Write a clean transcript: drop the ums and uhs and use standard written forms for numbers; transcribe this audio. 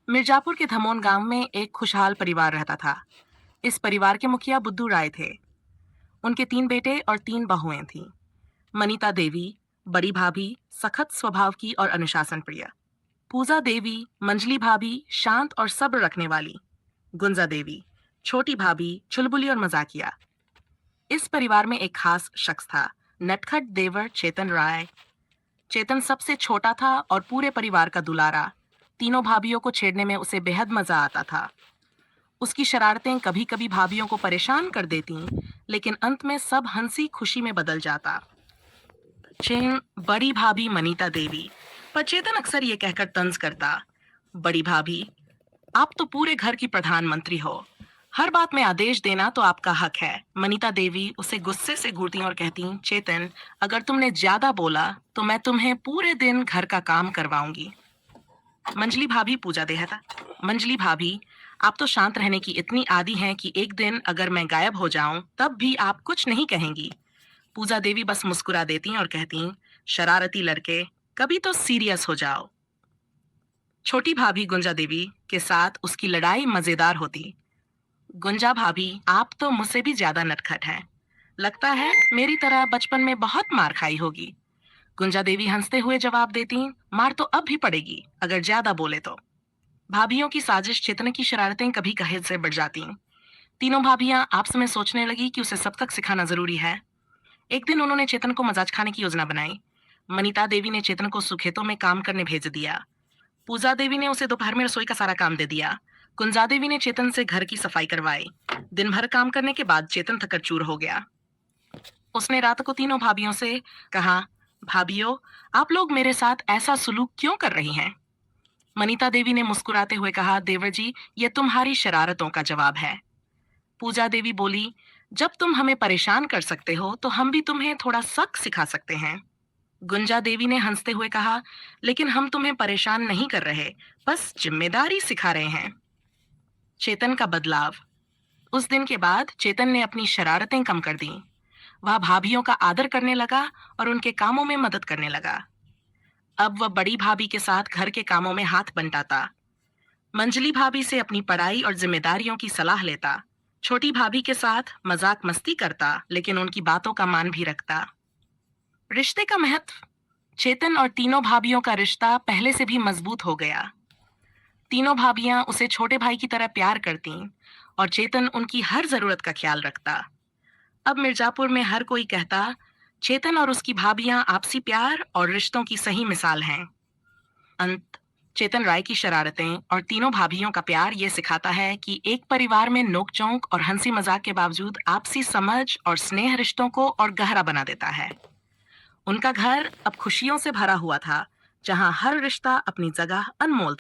मिर्जापुर के धमोन गांव में एक खुशहाल परिवार रहता था। इस परिवार के मुखिया बुद्धू राय थे। उनके 3 बेटे और 3 बहुएं थीं। मनीता देवी, बड़ी भाभी, सखत स्वभाव की और अनुशासन प्रिय। पूजा देवी, मंजली भाभी, शांत और सब्र रखने वाली। गुंजा देवी, छोटी भाभी, चुलबुली और मजाकिया। इस परिवार में एक खास शख्स था, नटखट देवर चेतन राय। चेतन सबसे छोटा था और पूरे परिवार का दुलारा। तीनों भाभीियों को छेड़ने में उसे बेहद मजा आता था। उसकी शरारतें कभी कभी भाभीियों को परेशान कर देती, लेकिन अंत में सब हंसी खुशी में बदल जाता। चेन बड़ी भाभी मनीता देवी पर चेतन अक्सर ये कहकर तंज करता, बड़ी भाभी, आप तो पूरे घर की प्रधानमंत्री हो, हर बात में आदेश देना तो आपका हक है। मनीता देवी उसे गुस्से से घूरती और कहती, चेतन, अगर तुमने ज्यादा बोला तो मैं तुम्हें पूरे दिन घर का काम करवाऊंगी। मंजली भाभी पूजा देहता, मंजली भाभी, आप तो शांत रहने की इतनी आदी हैं कि एक दिन अगर मैं गायब हो जाऊं तब भी आप कुछ नहीं कहेंगी। पूजा देवी बस मुस्कुरा देती और कहती, शरारती लड़के, कभी तो सीरियस हो जाओ। छोटी भाभी गुंजा देवी के साथ उसकी लड़ाई मजेदार होती। गुंजा भाभी, आप तो मुझसे भी ज्यादा नटखट हैं। लगता है मेरी तरह बचपन में बहुत मार खाई होगी। गुंजा देवी हंसते हुए जवाब देती, मार तो अब भी पड़ेगी अगर ज्यादा बोले तो। भाभीियों की साजिश चेतन की शरारतें कभी कहे से बढ़ जाती। तीनों भाभियां आपस में सोचने लगी कि उसे सबक सिखाना जरूरी है। एक दिन उन्होंने चेतन को मजाज खाने की योजना बनाई। मनीता देवी ने चेतन को सुखेतों में काम करने भेज दिया। पूजा देवी ने उसे दोपहर में रसोई का सारा काम दे दिया। कुंजा देवी ने चेतन से घर की सफाई करवाई। दिन भर काम करने के बाद चेतन थकर चूर हो गया। उसने रात को तीनों भाभियों से कहा, भाभियों, आप लोग मेरे साथ ऐसा सुलूक क्यों कर रही हैं? मनीता देवी ने मुस्कुराते हुए कहा, देवर जी, ये तुम्हारी शरारतों का जवाब है। पूजा देवी बोली, जब तुम हमें परेशान कर सकते हो तो हम भी तुम्हें थोड़ा सक सिखा सकते हैं। गुंजा देवी ने हंसते हुए कहा, लेकिन हम तुम्हें परेशान नहीं कर रहे, बस जिम्मेदारी सिखा रहे हैं। चेतन का बदलाव। उस दिन के बाद चेतन ने अपनी शरारतें कम कर दी। वह भाभीियों का आदर करने लगा और उनके कामों में मदद करने लगा। अब वह बड़ी भाभी के साथ घर के कामों में हाथ बंटाता। मंजली भाभी से अपनी पढ़ाई और जिम्मेदारियों की सलाह लेता। छोटी भाभी के साथ मजाक मस्ती करता, लेकिन उनकी बातों का मान भी रखता। रिश्ते का महत्व। चेतन और तीनों भाभीियों का रिश्ता पहले से भी मजबूत हो गया। तीनों भाभियां उसे छोटे भाई की तरह प्यार करती और चेतन उनकी हर जरूरत का ख्याल रखता। अब मिर्जापुर में हर कोई कहता, चेतन और उसकी भाभियां आपसी प्यार और रिश्तों की सही मिसाल हैं। अंत। चेतन राय की शरारतें और तीनों भाभियों का प्यार ये सिखाता है कि एक परिवार में नोकझोंक और हंसी मजाक के बावजूद आपसी समझ और स्नेह रिश्तों को और गहरा बना देता है। उनका घर अब खुशियों से भरा हुआ था, जहां हर रिश्ता अपनी जगह अनमोल